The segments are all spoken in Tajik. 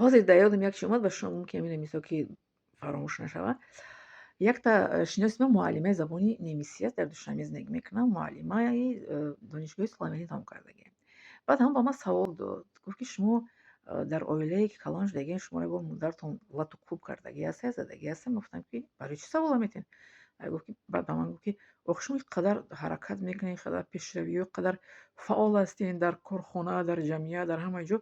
ҳозир дар ёдам як чиз омад ва шумо мумкин амина мисол ки фаромӯш нашавад. Якта шиноси ман муаллимаи забони немисӣ аст, дар Душанбе зиндагӣ мекунам. Муаллимаи донишгоҳи Сулайманӣ тамом кардагаем. Баъд ҳама ба ман савол дод. Гуфт ки шумо дар оилае ки калон шудагем, шуморо ягон модаратон лату кӯб кардагӣ ҳастед, задагӣ ҳастед? Гуфтам ки барои чӣ савола метин? Гуфт ки баъд ба ман гуфт ки охи шумо ин қадар ҳаракат мекунед, ин қадар пешравию, ин қадар фаъол ҳастед дар корхона, дар ҷамъият, дар ҳама ҷо.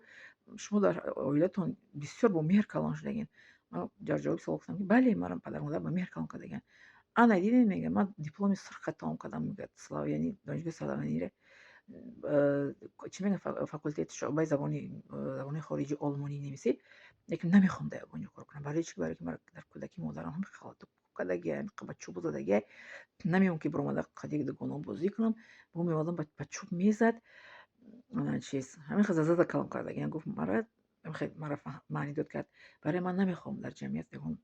Шумо дар оилатон бисёр бо меҳр калон шудагин. Ман дар ҷавоби савол гуфтам ки бале, марам падару модар ба меҳр калон кардагиан. Ана дидем мегӯям, ман дипломи сырхат тамом кардам, мегӯяд яъни донишгоҳи Славянире. Чӣ мегӯянд факултети шуъбаи забонҳои хориҷӣ, олмонӣ, немисӣ. Лекин намехоҳам дар ягон ҷо кор кунам. Барои чӣ? Барои ки ман дар кӯдакӣ модарам ҳамин халату кардагиа, ба чӯбу задагиа. Намеён ки биромада қадик дугона бозӣ кунам. Бо меомадам ба чӯб мезад. Чиз ҳамин хел зада калон кардагиан. Гуфт мара маънӣ дод кард. Барои ман намехоҳам дар ҷамъият ягон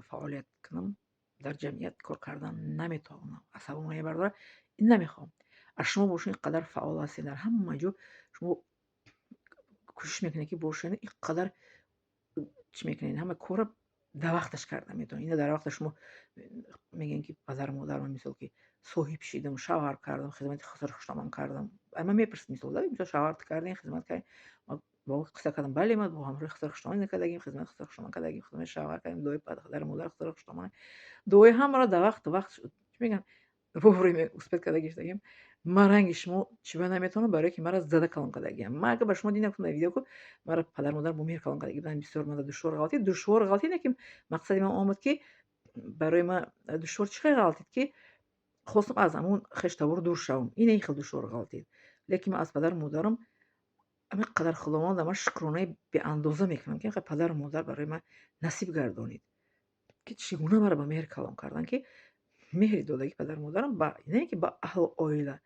фаъолият кунам. Дар ҷамъият кор кардан наметавонам. Асабамро мебардорад. Ин намехоҳам. Шумо бошед ин қадар фаъол ҳастед дар ҳама ҷо. Шумо кӯшиш мекунед ки бошед ин қадар чӣ мекунед, ҳама корро дар вақташ карда метавонед. Ина дар вақташ шумо мегӯед ки падару модар ман мисол ки соҳиб шидам, шавҳар кардам, хизмати сархуштамон кардам. Ман мепурсед мисол шавҳар кардем, хизмат кардем. Ба ӯ қисса кардам. Бале, ман бо ҳамроҳи сархуштамон кардагим, хизмати сархуштамон кардагим, хизмати шавҳар кардем, дуои падару модар сархуштамон. Дуои ҳамаро дар вақту вақт чӣ мегӯянд вовремя успеҳ карда гиштагим. Ман ранги шумо чиба наметавонам, барое ки маро зада калон кардагиам. Ман агар ба шумо дид гуфтам дар видеоку маро падару модар бо меҳр калон кардаги буданд. Бисёр ман душвор ғалтӣ не ки мақсади ман омад ки барои ман душвор чӣ хел ғалтид ки хостам аз ҳамон хештавор дур шавам. Ина ин хел душвор ғалтид. Лекин ман аз падару модарам ҳамин қадар худованд дар ман шукронаи беандоза мекунам ки падару модар барои ман насиб гардонид. Ки чӣ гуна маро ба меҳр калон карданд, ки меҳри додаги падару модарам не ки ба аҳлу оила,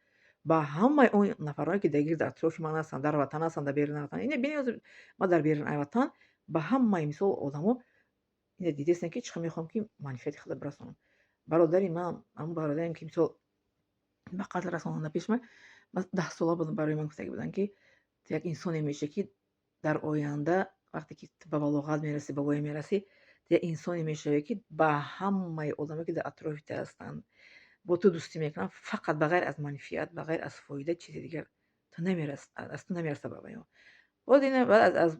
ба ҳамаи он нафарҳое ки дар гирди атрофи ман ҳастанд, дар ватан ҳастанд, дар беруни ватан. Ина бинёз ман дар беруни ватан ба ҳамаи мисол одамо ина дидестем ки чӣ хел мехоҳам ки манфиати худро бирасонам. Бародари ман, ҳамон бародарем ки мисол ба қатл расонанда пеш ман 10 сола будам, барои ман гуфтаги буданд ки ту як инсоне мешавӣ ки дар оянда вақте ки ту ба балоғат мерасӣ, ба воя мерасӣ, ту як инсоне мешавӣ ки ба ҳамаи одамое ки дар атрофи ту ҳастанд бо ту дӯстӣ мекунанд, фақат ба ғайр аз манфиат, ба ғайр аз фоида чизи дигар аз ту намерасад ба баён. Баъд аз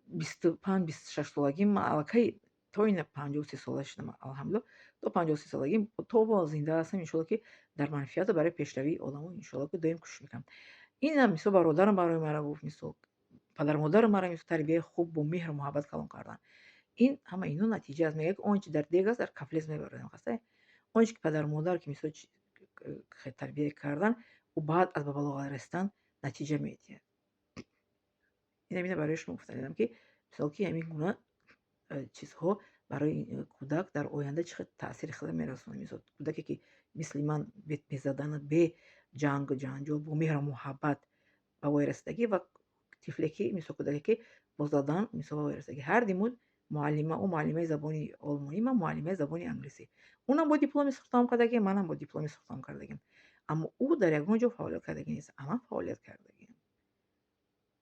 25-26 солагим ман аллакай то ина 53 сола шудам, алҳамдулилла. То 53 солагим то зинда ҳастам. Иншолло ки дар манфиату барои пешравии одамо иншолло ки доим кӯшиш мекунам. Ина мисол бародарам барои мара гуфт, мисол падару модару маро мисол тарбияи хуб бо меҳру муҳаббат калон карданд. Ин ҳама ино натиҷа аст. Мегӯяд ки он чи дар дег аст, дар кафлез мебарорем. Он чи ки падару модар ки мисол тарбия кардан, ӯ баъд аз ба балоғат расидан натиҷа медиҳад. Ина барои шумо гуфтам ки мисол ки ҳамин гуна чизҳо барои кӯдак дар оянда чӣ хел таъсири хеле мерасонад. Мисол кӯдаке ки мисли ман бе задан, бе ҷангу ҷанҷол, бо меҳру муҳаббат ба воя расидагӣ ва тифле ки мисол кӯдаке ки бо задан мисол ба воя расидагӣ. Ҳардимон муаллима, ӯ муаллимаи забони олмонӣ, ман муаллимаи забони англисӣ. Унам бо дипломи сирх тамом кардагиам, манам бо дипломи сирх тамом кардагиам. Аммо ӯ дар ягон ҷо фаъолият кардагӣ нест, а ман фаъолият кардагиам.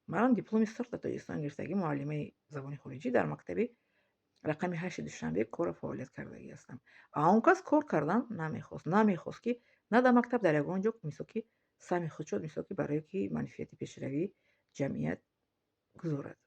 Манам дипломи сирх дар Тоҷикистон гирифтагӣ, муаллимаи забони хориҷӣ дар мактаби рақами 8 Душанбе кору фаъолият кардагӣ ҳастам. Он кас кор кардан намехост ки на дар мактаб, дар ягон ҷо мисол ки сами худ шуд, мисол ки барое ки манфиати пешравии ҷамъият гузорад.